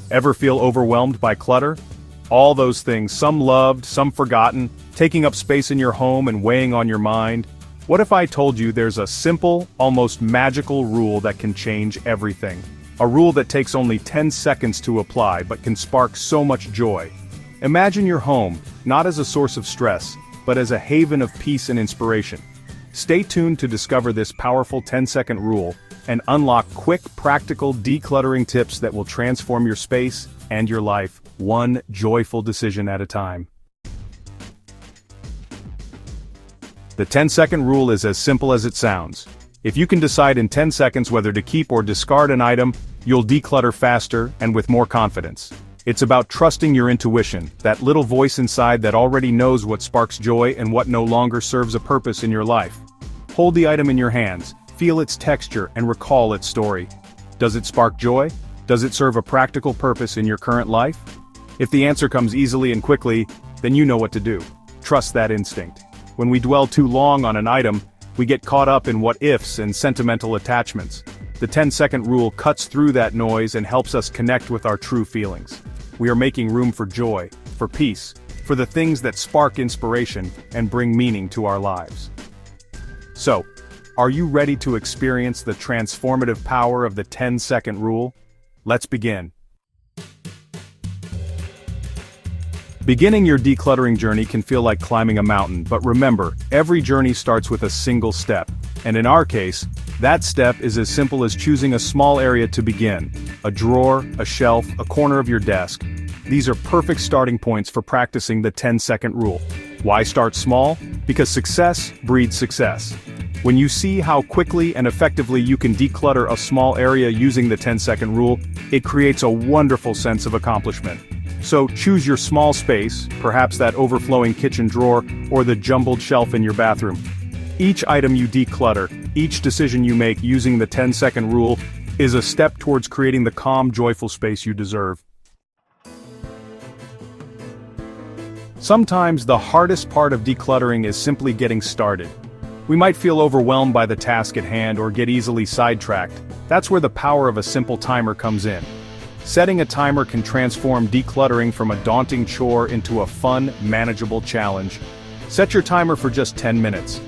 Ever feel overwhelmed by clutter? All those things, some loved, some forgotten, taking up space in your home and weighing on your mind. What if I told you there's a simple, almost magical rule that can change everything? A rule that takes only 10 seconds to apply but can spark so much joy. Imagine your home, not as a source of stress, but as a haven of peace and inspiration. Stay tuned to discover this powerful 10-second rule and unlock quick, practical decluttering tips that will transform your space and your life, one joyful decision at a time. The 10-second rule is as simple as it sounds. If you can decide in 10 seconds whether to keep or discard an item, you'll declutter faster and with more confidence. It's about trusting your intuition, that little voice inside that already knows what sparks joy and what no longer serves a purpose in your life. Hold the item in your hands, feel its texture, and recall its story. Does it spark joy? Does it serve a practical purpose in your current life? If the answer comes easily and quickly, then you know what to do. Trust that instinct. When we dwell too long on an item, we get caught up in what-ifs and sentimental attachments. The 10-second rule cuts through that noise and helps us connect with our true feelings. We are making room for joy, for peace, for the things that spark inspiration and bring meaning to our lives. So, are you ready to experience the transformative power of the 10-second rule? Let's begin. Beginning your decluttering journey can feel like climbing a mountain, but remember, every journey starts with a single step. And in our case, that step is as simple as choosing a small area to begin. A drawer, a shelf, a corner of your desk. These are perfect starting points for practicing the 10-second rule. Why start small? Because success breeds success. When you see how quickly and effectively you can declutter a small area using the 10-second rule, it creates a wonderful sense of accomplishment. So choose your small space, perhaps that overflowing kitchen drawer or the jumbled shelf in your bathroom. Each item you declutter, each decision you make using the 10-second rule, is a step towards creating the calm, joyful space you deserve. Sometimes the hardest part of decluttering is simply getting started. We might feel overwhelmed by the task at hand or get easily sidetracked. That's where the power of a simple timer comes in. Setting a timer can transform decluttering from a daunting chore into a fun, manageable challenge. Set your timer for just 10 minutes.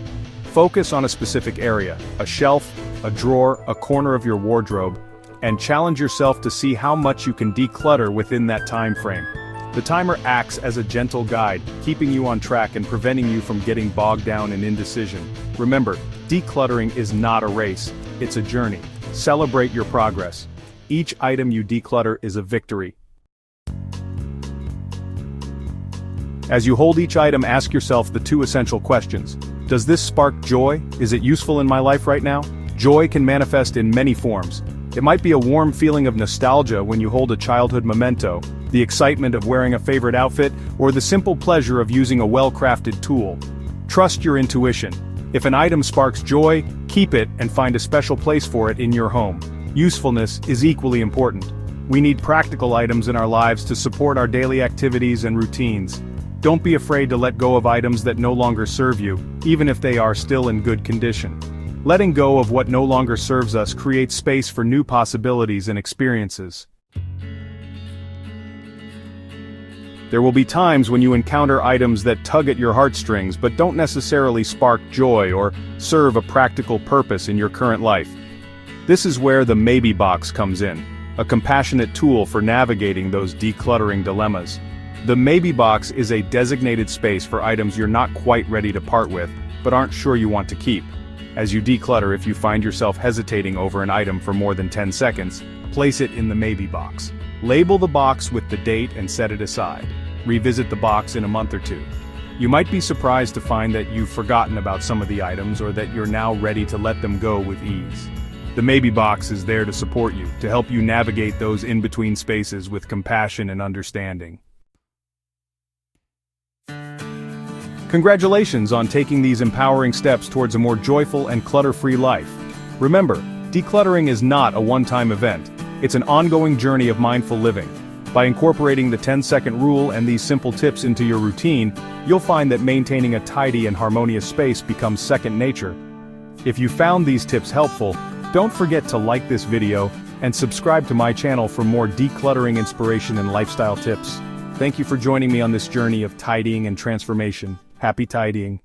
Focus on a specific area, a shelf, a drawer, a corner of your wardrobe, and challenge yourself to see how much you can declutter within that time frame. The timer acts as a gentle guide, keeping you on track and preventing you from getting bogged down in indecision. Remember, decluttering is not a race, it's a journey. Celebrate your progress. Each item you declutter is a victory. As you hold each item, ask yourself the two essential questions. Does this spark joy? Is it useful in my life right now? Joy can manifest in many forms. It might be a warm feeling of nostalgia when you hold a childhood memento, the excitement of wearing a favorite outfit, or the simple pleasure of using a well-crafted tool. Trust your intuition. If an item sparks joy, keep it and find a special place for it in your home. Usefulness is equally important. We need practical items in our lives to support our daily activities and routines. Don't be afraid to let go of items that no longer serve you, even if they are still in good condition. Letting go of what no longer serves us creates space for new possibilities and experiences. There will be times when you encounter items that tug at your heartstrings but don't necessarily spark joy or serve a practical purpose in your current life. This is where the maybe box comes in, a compassionate tool for navigating those decluttering dilemmas. The maybe box is a designated space for items you're not quite ready to part with, but aren't sure you want to keep. As you declutter, if you find yourself hesitating over an item for more than 10 seconds, place it in the maybe box. Label the box with the date and set it aside. Revisit the box in a month or two. You might be surprised to find that you've forgotten about some of the items or that you're now ready to let them go with ease. The maybe box is there to support you, to help you navigate those in-between spaces with compassion and understanding. Congratulations on taking these empowering steps towards a more joyful and clutter-free life. Remember, decluttering is not a one-time event. It's an ongoing journey of mindful living. By incorporating the 10-second rule and these simple tips into your routine, you'll find that maintaining a tidy and harmonious space becomes second nature. If you found these tips helpful, Don't forget to like this video and subscribe to my channel for more decluttering inspiration and lifestyle tips. Thank you for joining me on this journey of tidying and transformation. Happy tidying.